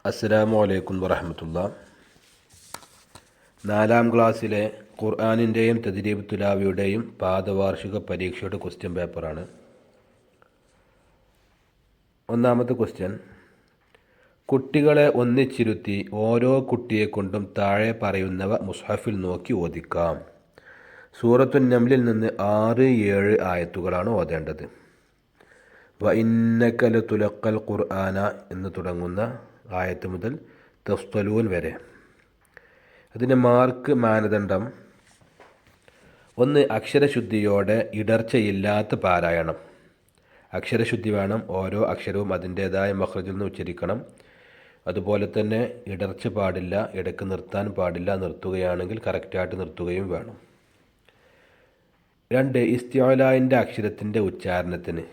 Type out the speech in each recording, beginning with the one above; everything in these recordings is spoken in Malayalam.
അസ്സലാമു അലൈക്കും വറഹ്മത്തുള്ളാഹി. 4ാം ക്ലാസ്സിലെ ഖുർആനിൻ്റെയും തദ്രീബ് തുലാവിയുടെയും പാദവാർഷിക പരീക്ഷയുടെ ക്വസ്റ്റ്യൻ പേപ്പറാണ്. ഒന്നാമത്തെ ക്വസ്റ്റ്യൻ: കുട്ടികളെ ഒന്നിച്ചിരുത്തി ഓരോ കുട്ടിയെക്കൊണ്ടും താഴെ പറയുന്നവ മുസ്ഹഫിൽ നോക്കി ഓദിക്കാം. സൂറത്തുൻ നംലിൽ നിന്ന് 6-7 ആയത്തുകളാണ് ഓതേണ്ടത്. വ ഇന്നക ലതുലഖൽ ഖുർആന എന്ന് തുടങ്ങുന്ന ആയത്ത് മുതൽ തസ്തലൂൻ വരെ. അതിൻ്റെ മാർക്ക് മാനദണ്ഡം: 1. അക്ഷരശുദ്ധിയോടെ ഇടർച്ചയില്ലാത്ത പാരായണം. അക്ഷരശുദ്ധി വേണം. ഓരോ അക്ഷരവും അതിൻ്റേതായ മഖ്റജിൽ നിന്ന് ഉച്ചരിക്കണം. അതുപോലെ തന്നെ ഇടർച്ച പാടില്ല, ഇടയ്ക്ക് നിർത്താൻ പാടില്ല, നിർത്തുകയാണെങ്കിൽ കറക്റ്റായിട്ട് നിർത്തുകയും വേണം. 2. ഇസ്തിഅലാൻ്റെ അക്ഷരത്തിൻ്റെ ഉച്ചാരണത്തിന്.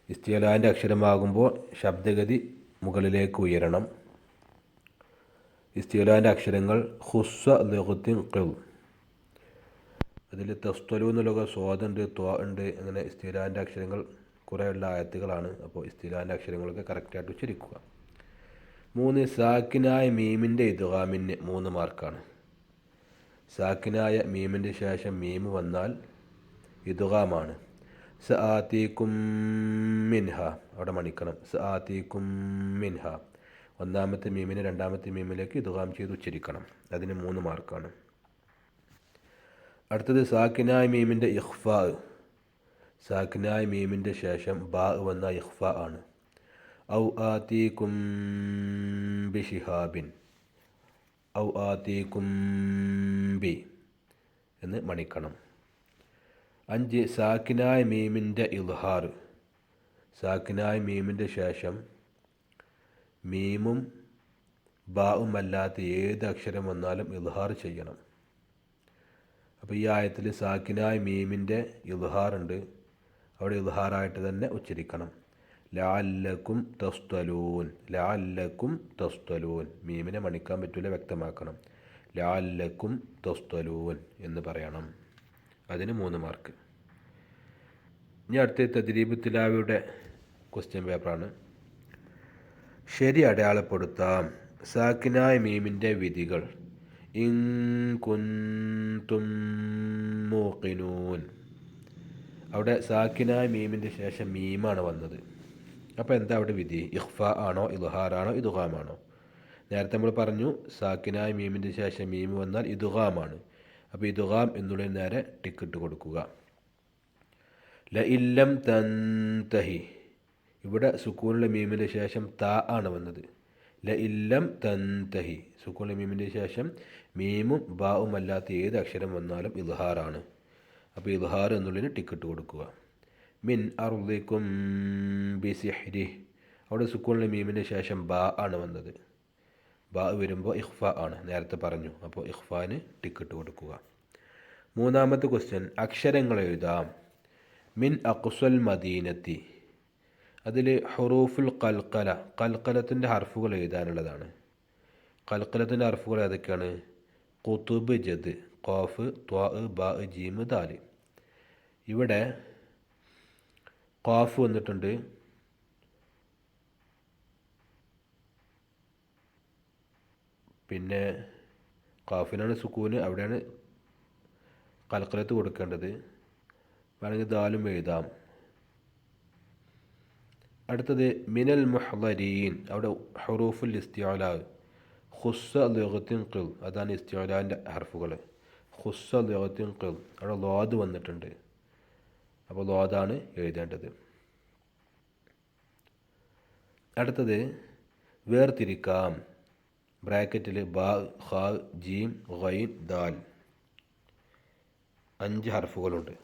ഇസ്തിഅലാൻ്റെ അക്ഷരമാകുമ്പോൾ ശബ്ദഗതി മുകളിലേക്ക് ഉയരണം. ഇസ്തിഅലാൻ്റെ അക്ഷരങ്ങൾ ഖുസ്സ ലഗത്തിൻ ഖിൽ. അതിൽ തസ്തലു എന്നുള്ള സ്വാദുണ്ട്, ത്വ ഉണ്ട്. അങ്ങനെ ഇസ്തിഅലാൻ്റെ അക്ഷരങ്ങൾ കുറേയുള്ള ആയത്തുകളാണ്. അപ്പോൾ ഇസ്തിഅലാൻ്റെ അക്ഷരങ്ങളൊക്കെ കറക്റ്റായിട്ട് ഉച്ചരിക്കുക. 3. സാക്കിനായ മീമിൻ്റെ ഇദ്ഗാമിന് 3 മാർക്കാണ്. സാക്കിനായ മീമിൻ്റെ ശേഷം മീം വന്നാൽ ഇദ്ഗാമാണ്. സആതീകും മിൻഹ, അവിടെ മണിക്കണം. സആതീകും മിൻഹ, ഒന്നാമത്തെ മീമിനെ രണ്ടാമത്തെ മീമിലേക്ക് ഇദ്ഗാം ചെയ്ത് ഉച്ചരിക്കണം. അതിന് 3 മാർക്കാണ്. അടുത്തത് സാക്കിനായ മീമിൻ്റെ ഇഖ്ഫാ. സാക്കിനായ മീമിൻ്റെ ശേഷം ബാ വന്ന ഇഖ്ഫാ ആണ്. ഔ ആതീകും ബിശിഹാബിൻ, ഔ ആതീകും ബി എന്ന് മണിക്കണം. 5. സാക്കിനായ മീമിൻ്റെ ഇൽഹാർ. സാക്കിനായ മീമിൻ്റെ ശേഷം മീമും ബാവുമല്ലാത്ത ഏത് അക്ഷരം വന്നാലും ഇൽഹാർ ചെയ്യണം. അപ്പോൾ ഈ ആയത്തിൽ സാക്കിനായ മീമിൻ്റെ ഇൽഹാറുണ്ട്, അവിടെ ഇൽഹാറായിട്ട് തന്നെ ഉച്ചരിക്കണം. ലഅല്ലക്കും തസ്തലൂൻ, ലഅല്ലക്കും തസ്തലൂൻ. മീമിനെ മണിക്കാൻ പറ്റില്ല, വ്യക്തമാക്കണം. ലഅല്ലക്കും തസ്തലൂൻ എന്ന് പറയണം. അതിന് 3 മാർക്ക്. ഇനി അടുത്ത തദ്രീബ് തിലാവിയുടെ ക്വസ്റ്റ്യൻ പേപ്പറാണ്. ശരി അടയാളപ്പെടുത്താം. സാക്കിനായ മീമിൻ്റെ വിധികൾ. ഇൻ കുൻതും മൂഖിനൂൻ. അവിടെ സാക്കിനായ മീമിൻ്റെ ശേഷം മീമാണ് വന്നത്. അപ്പോൾ എന്താ അവിടെ വിധി? ഇഖ്ഫാ ആണോ, ഇദ്ഹാറാണോ, ഇദ്ഗാമാണോ? നേരത്തെ നമ്മൾ പറഞ്ഞു സാക്കിനായ മീമിൻ്റെ ശേഷം മീം വന്നാൽ ഇദ്ഗാമാണ്. അപ്പോൾ ഇദ്ഗാം എന്നുള്ളതിന് നേരെ ടിക്കിട്ട് കൊടുക്കുക. ലഇല്ലം തൻതഹി, ഇവിടെ സുക്കൂനുള്ള മീമിൻ്റെ ശേഷം താ ആണ് വന്നത്. ലഇല്ലം തൻതഹി, സുക്കൂനുള്ള മീമിൻ്റെ ശേഷം മീമും ബാവും അല്ലാത്ത ഏത് അക്ഷരം വന്നാലും ഇദ്ഹാറാണ്. അപ്പോൾ ഇദ്ഹാർ എന്നുള്ളതിന് ടിക്കിട്ട് കൊടുക്കുക. മിൻ അർളിക്കും ബിസിഹ്രി, അവിടെ സുക്കൂനുള്ള മീമിൻ്റെ ശേഷം ബാ ആണ് വന്നത്. ബാ വരുമ്പോൾ ഇഖ്ഫാ ആണ്, നേരത്തെ പറഞ്ഞു. അപ്പോൾ ഇഖ്ഫാന് ടിക്കിട്ട് കൊടുക്കുക. 3ാമത്തെ ക്വസ്റ്റ്യൻ: അക്ഷരങ്ങൾ എഴുതാം. മിൻ അഖ്സൽ മദീനത്തി, അതിൽ ഹുറൂഫുൽ ഖൽഖല, ഖൽഖലത്തിൻ്റെ ഹർഫുകൾ എഴുതാനുള്ളതാണ്. ഖൽഖലത്തിൻ്റെ ഹർഫുകൾ ഏതൊക്കെയാണ്? ഖുതുബ്, ജദ്, ഖാഫ്, ത്വാ, ബാ, ജീം, ദാൽ. ഇവിടെ ഖാഫ് വന്നിട്ടുണ്ട്, പിന്നെ ഖാഫിനാണ് സുക്കൂന്, അവിടെയാണ് ഖൽഖലത്ത് കൊടുക്കേണ്ടത്. വേണമെങ്കിൽ ദാലും എഴുതാം. അടുത്തത് മിനൽ മുഹ്ളരീൻ, അവിടെ ഹുറൂഫുൽ ഇസ്തിഅലാ. ഖുസ്സ ലഗത്തിൻ ഖിൽ, അതാണ് ഇസ്തിഅലാൻ്റെ ഹർഫുകൾ. ഖുസ്സ ലഗത്തിൻ ഖിൽ, അവിടെ ലാദ് വന്നിട്ടുണ്ട്. അപ്പോൾ ലാദാണ് എഴുതേണ്ടത്. അടുത്തത് വേർതിരിക്കാം. ബ്രാക്കറ്റിൽ ബാ, ഖാ, ജീം, ഗൈൻ, ദാൽ, 5 ഹർഫുകളുണ്ട്.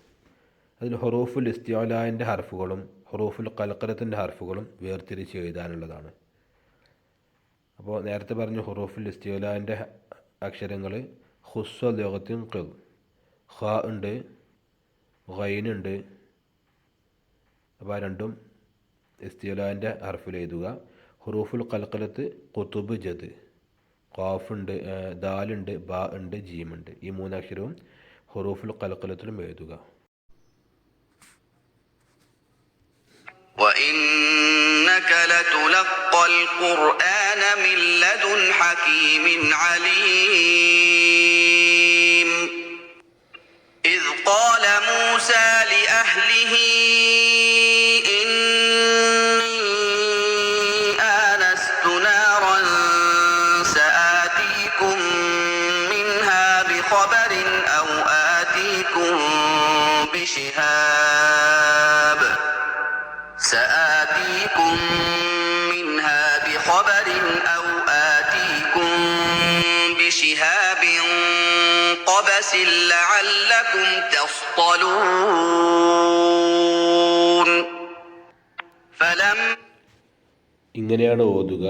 അതിൽ ഹുറൂഫുൽ ഇസ്തിഅലാൻ്റെ ഹർഫുകളും ഹുറൂഫുൽ ഖൽഖലത്തിൻ്റെ ഹർഫുകളും വേർതിരിച്ച് എഴുതാനുള്ളതാണ്. അപ്പോൾ നേരത്തെ പറഞ്ഞ ഹുറൂഫുൽ ഇസ്തിഅലാൻ്റെ അക്ഷരങ്ങൾ ഖുസ്സ ലഗത്തിൻ ഖിൽ, ഖാ ഉണ്ട്, ഗൈനുണ്ട്. അപ്പോൾ ആ രണ്ടും ഇസ്തിഅലാൻ്റെ ഹർഫിൽ എഴുതുക. ഹുറൂഫുൽ ഖൽഖലത്ത് ഖുതുബ്, ജദ്, ഖാഫുണ്ട്, ദാലുണ്ട്, ബാ ഉണ്ട്, ജീമുണ്ട്. ഈ 3 അക്ഷരവും ഹുറൂഫുൽ ഖൽഖലത്തിലും എഴുതുക. وَإِنَّكَ لَتُلَقَّى الْقُرْآنَ كان من لدن حكيم عليم إذ قال موسى لأهله إني آنست نارا سآتيكم منها بخبر أو آتيكم بشهاب قبس لعلكم تصطلون ഇങ്ങനെയാണ് ഓതുക.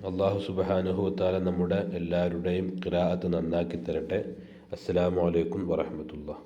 അല്ലാഹു സുബ്ഹാനഹു വ തആല നമ്മുടെ എല്ലാവരുടെയും ഖിറാഅത്ത് നന്നാക്കി തരട്ടെ. അസ്സലാമു അലൈക്കും വറഹ്മത്തുള്ളാഹി.